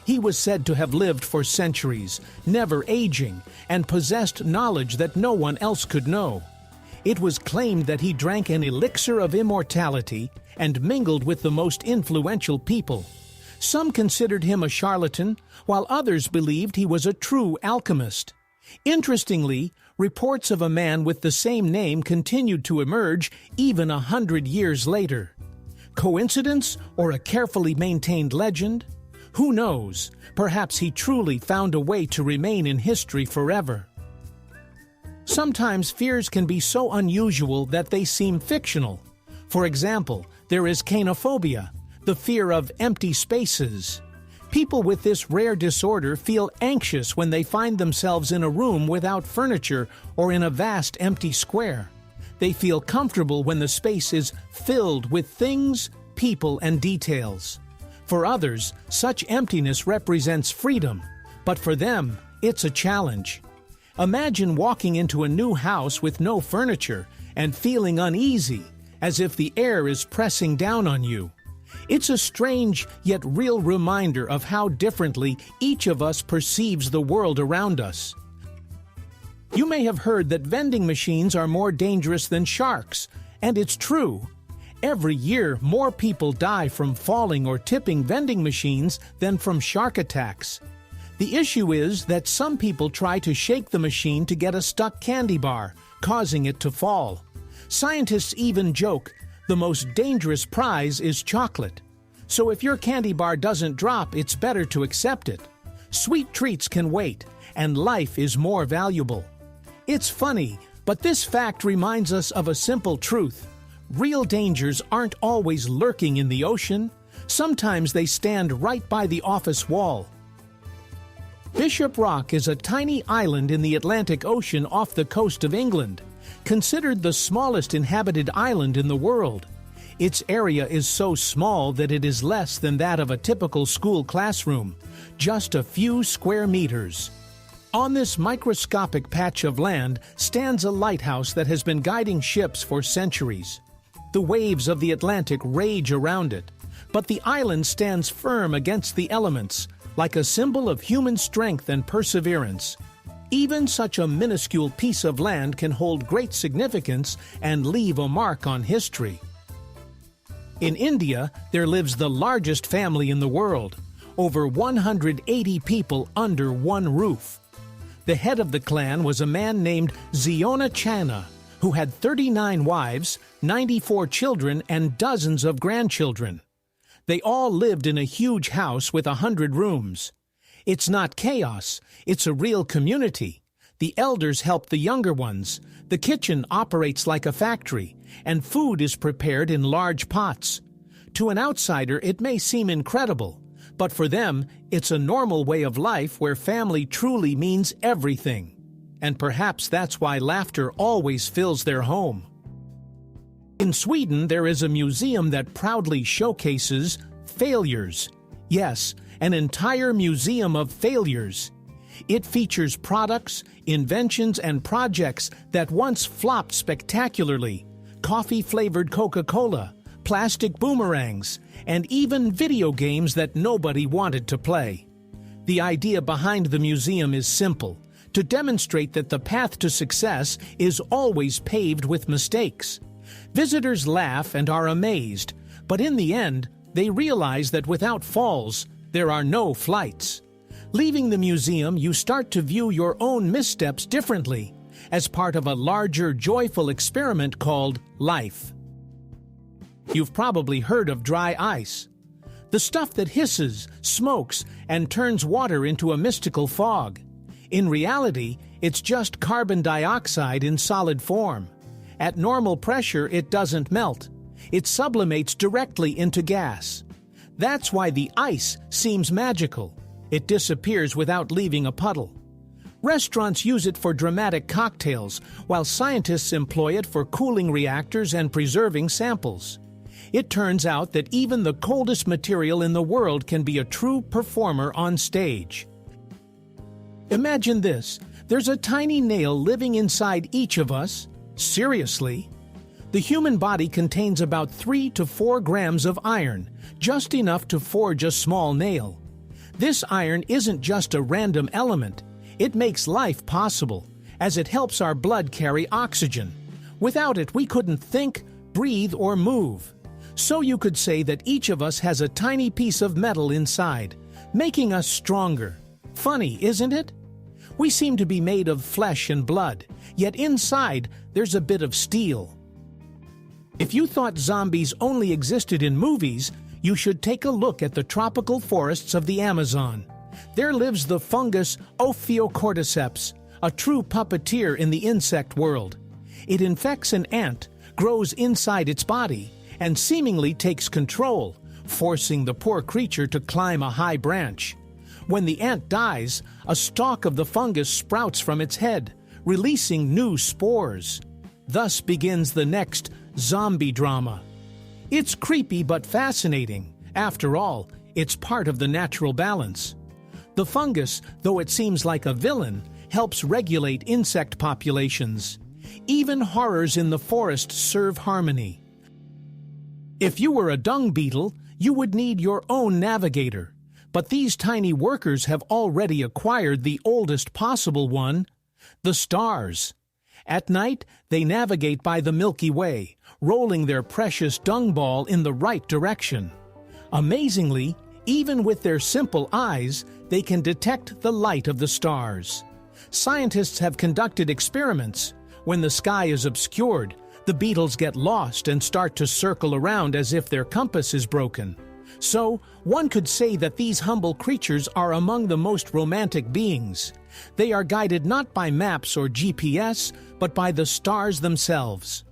He was said to have lived for centuries, never aging, and possessed knowledge that no one else could know. It was claimed that he drank an elixir of immortality and mingled with the most influential people. Some considered him a charlatan, while others believed he was a true alchemist. Interestingly, reports of a man with the same name continued to emerge even 100 years later. Coincidence or a carefully maintained legend? Who knows? Perhaps he truly found a way to remain in history forever. Sometimes fears can be so unusual that they seem fictional. For example, there is cainophobia, the fear of empty spaces. People with this rare disorder feel anxious when they find themselves in a room without furniture or in a vast empty square. They feel comfortable when the space is filled with things, people, and details. For others, such emptiness represents freedom, but for them, it's a challenge. Imagine walking into a new house with no furniture and feeling uneasy, as if the air is pressing down on you. It's a strange yet real reminder of how differently each of us perceives the world around us. You may have heard that vending machines are more dangerous than sharks, and it's true. Every year, more people die from falling or tipping vending machines than from shark attacks. The issue is that some people try to shake the machine to get a stuck candy bar, causing it to fall. Scientists even joke, the most dangerous prize is chocolate. So if your candy bar doesn't drop, it's better to accept it. Sweet treats can wait, and life is more valuable. It's funny, but this fact reminds us of a simple truth. Real dangers aren't always lurking in the ocean. Sometimes they stand right by the office wall. Bishop Rock is a tiny island in the Atlantic Ocean off the coast of England, considered the smallest inhabited island in the world. Its area is so small that it is less than that of a typical school classroom, just a few square meters. On this microscopic patch of land stands a lighthouse that has been guiding ships for centuries. The waves of the Atlantic rage around it, but the island stands firm against the elements, like a symbol of human strength and perseverance. Even such a minuscule piece of land can hold great significance and leave a mark on history. In India, there lives the largest family in the world, over 180 people under one roof. The head of the clan was a man named Ziona Chana, who had 39 wives, 94 children, and dozens of grandchildren. They all lived in a huge house with 100 rooms. It's not chaos, it's a real community. The elders help the younger ones. The kitchen operates like a factory, and food is prepared in large pots. To an outsider, it may seem incredible, but for them, it's a normal way of life where family truly means everything. And perhaps that's why laughter always fills their home. In Sweden, there is a museum that proudly showcases failures. Yes, an entire museum of failures. It features products, inventions, and projects that once flopped spectacularly. Coffee-flavored Coca-Cola, plastic boomerangs, and even video games that nobody wanted to play. The idea behind the museum is simple: to demonstrate that the path to success is always paved with mistakes. Visitors laugh and are amazed, but in the end, they realize that without falls, there are no flights. Leaving the museum, you start to view your own missteps differently, as part of a larger, joyful experiment called life. You've probably heard of dry ice. The stuff that hisses, smokes, and turns water into a mystical fog. In reality, it's just carbon dioxide in solid form. At normal pressure, it doesn't melt. It sublimates directly into gas. That's why the ice seems magical. It disappears without leaving a puddle. Restaurants use it for dramatic cocktails, while scientists employ it for cooling reactors and preserving samples. It turns out that even the coldest material in the world can be a true performer on stage. Imagine this: there's a tiny nail living inside each of us. Seriously? The human body contains about 3 to 4 grams of iron, just enough to forge a small nail. This iron isn't just a random element. It makes life possible, as it helps our blood carry oxygen. Without it, we couldn't think, breathe, or move. So you could say that each of us has a tiny piece of metal inside, making us stronger. Funny, isn't it? We seem to be made of flesh and blood, yet inside there's a bit of steel. If you thought zombies only existed in movies, you should take a look at the tropical forests of the Amazon. There lives the fungus Ophiocordyceps, a true puppeteer in the insect world. It infects an ant, grows inside its body, and seemingly takes control, forcing the poor creature to climb a high branch. When the ant dies, a stalk of the fungus sprouts from its head, releasing new spores. Thus begins the next zombie drama. It's creepy but fascinating. After all, it's part of the natural balance. The fungus, though it seems like a villain, helps regulate insect populations. Even horrors in the forest serve harmony. If you were a dung beetle, you would need your own navigator. But these tiny workers have already acquired the oldest possible one: the stars. At night, they navigate by the Milky Way, rolling their precious dung ball in the right direction. Amazingly, even with their simple eyes, they can detect the light of the stars. Scientists have conducted experiments. When the sky is obscured, the beetles get lost and start to circle around as if their compass is broken. So, one could say that these humble creatures are among the most romantic beings. They are guided not by maps or GPS, but by the stars themselves.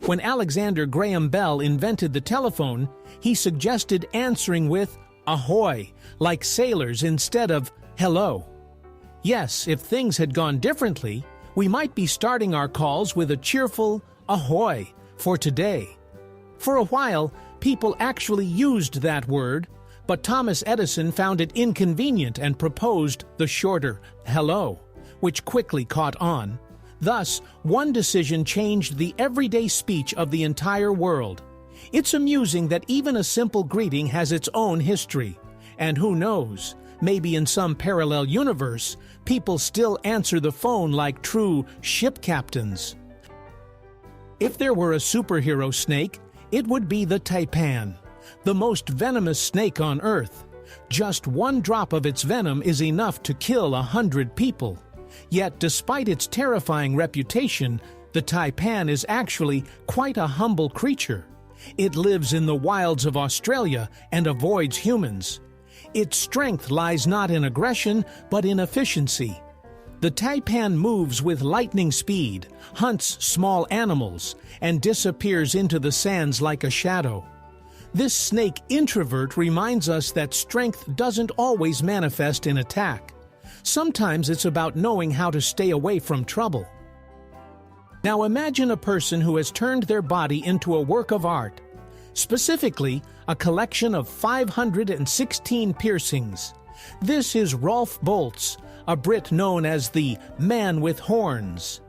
When Alexander Graham Bell invented the telephone, he suggested answering with "ahoy," like sailors instead of "hello." Yes, if things had gone differently, we might be starting our calls with a cheerful "ahoy" for today. For a while, people actually used that word, but Thomas Edison found it inconvenient and proposed the shorter "hello," which quickly caught on. Thus, one decision changed the everyday speech of the entire world. It's amusing that even a simple greeting has its own history. And who knows, maybe in some parallel universe, people still answer the phone like true ship captains. If there were a superhero snake, it would be the taipan, the most venomous snake on Earth. Just one drop of its venom is enough to kill 100 people. Yet, despite its terrifying reputation, the taipan is actually quite a humble creature. It lives in the wilds of Australia and avoids humans. Its strength lies not in aggression, but in efficiency. The taipan moves with lightning speed, hunts small animals, and disappears into the sands like a shadow. This snake introvert reminds us that strength doesn't always manifest in attack. Sometimes it's about knowing how to stay away from trouble. Now imagine a person who has turned their body into a work of art. Specifically, a collection of 516 piercings. This is Rolf Boltz, a Brit known as the Man with Horns.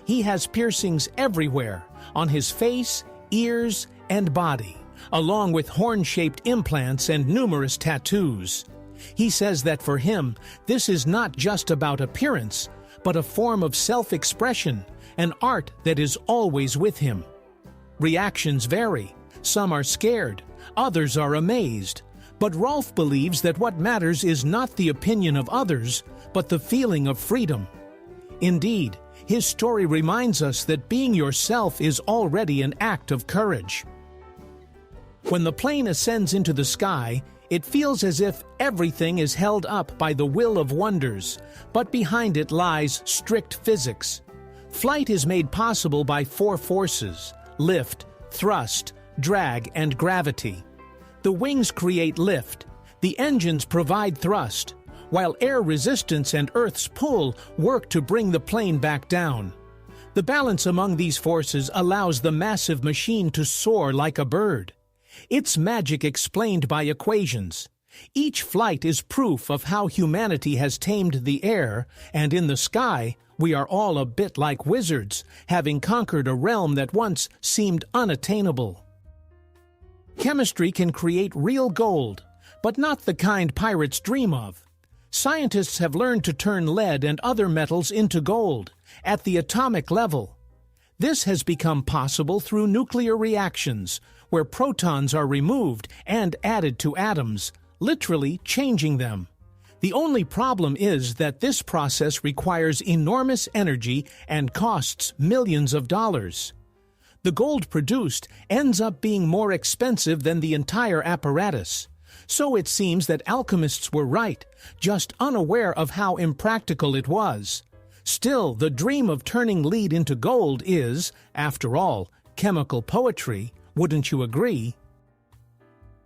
He has piercings everywhere, on his face, ears, and body, along with horn-shaped implants and numerous tattoos. He says that for him, this is not just about appearance, but a form of self-expression, an art that is always with him. Reactions vary. Some are scared, others are amazed. But Rolf believes that what matters is not the opinion of others, but the feeling of freedom. Indeed, his story reminds us that being yourself is already an act of courage. When the plane ascends into the sky, it feels as if everything is held up by the will of wonders, but behind it lies strict physics. Flight is made possible by 4 forces: lift, thrust, drag, and gravity. The wings create lift, the engines provide thrust, while air resistance and Earth's pull work to bring the plane back down. The balance among these forces allows the massive machine to soar like a bird. Its magic explained by equations. Each flight is proof of how humanity has tamed the air, and in the sky, we are all a bit like wizards, having conquered a realm that once seemed unattainable. Chemistry can create real gold, but not the kind pirates dream of. Scientists have learned to turn lead and other metals into gold, at the atomic level. This has become possible through nuclear reactions, where protons are removed and added to atoms, literally changing them. The only problem is that this process requires enormous energy and costs millions of dollars. The gold produced ends up being more expensive than the entire apparatus. So it seems that alchemists were right, just unaware of how impractical it was. Still, the dream of turning lead into gold is, after all, chemical poetry, wouldn't you agree?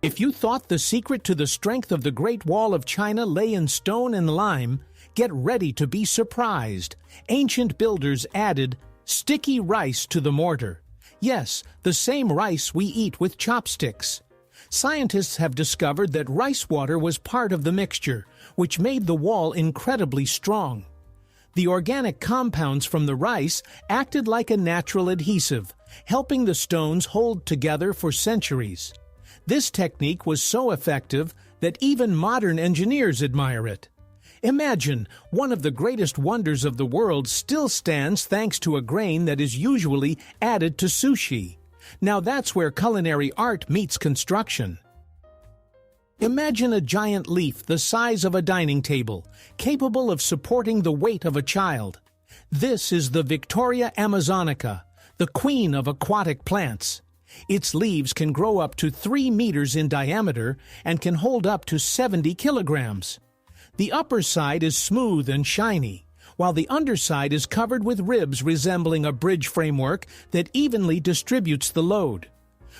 If you thought the secret to the strength of the Great Wall of China lay in stone and lime, get ready to be surprised. Ancient builders added sticky rice to the mortar. Yes, the same rice we eat with chopsticks. Scientists have discovered that rice water was part of the mixture, which made the wall incredibly strong. The organic compounds from the rice acted like a natural adhesive, helping the stones hold together for centuries. This technique was so effective that even modern engineers admire it. Imagine, one of the greatest wonders of the world still stands thanks to a grain that is usually added to sushi. Now that's where culinary art meets construction. Imagine a giant leaf the size of a dining table, capable of supporting the weight of a child. This is the Victoria Amazonica, the queen of aquatic plants. Its leaves can grow up to 3 meters in diameter and can hold up to 70 kilograms. The upper side is smooth and shiny, while the underside is covered with ribs resembling a bridge framework that evenly distributes the load.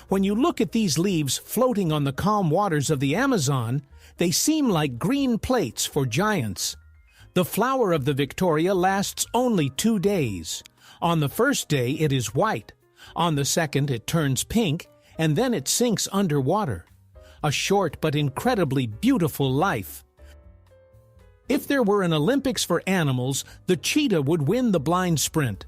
When you look at these leaves floating on the calm waters of the Amazon, they seem like green plates for giants. The flower of the Victoria lasts only 2 days. On the first day it is white, on the second it turns pink, and then it sinks underwater. A short but incredibly beautiful life. If there were an Olympics for animals, the cheetah would win the blind sprint.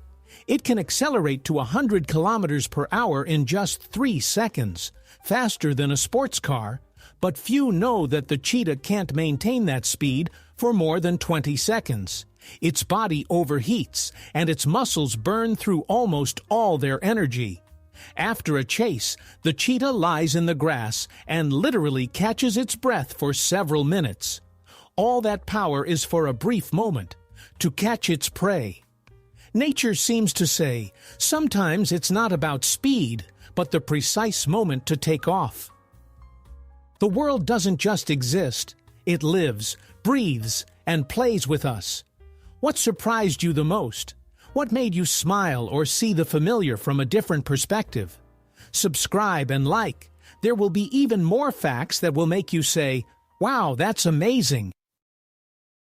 It can accelerate to 100 kilometers per hour in just 3 seconds, faster than a sports car, but few know that the cheetah can't maintain that speed for more than 20 seconds. Its body overheats, and its muscles burn through almost all their energy. After a chase, the cheetah lies in the grass and literally catches its breath for several minutes. All that power is for a brief moment, to catch its prey. Nature seems to say, sometimes it's not about speed, but the precise moment to take off. The world doesn't just exist, it lives, breathes, and plays with us. What surprised you the most? What made you smile or see the familiar from a different perspective? Subscribe and like. There will be even more facts that will make you say, "Wow, that's amazing."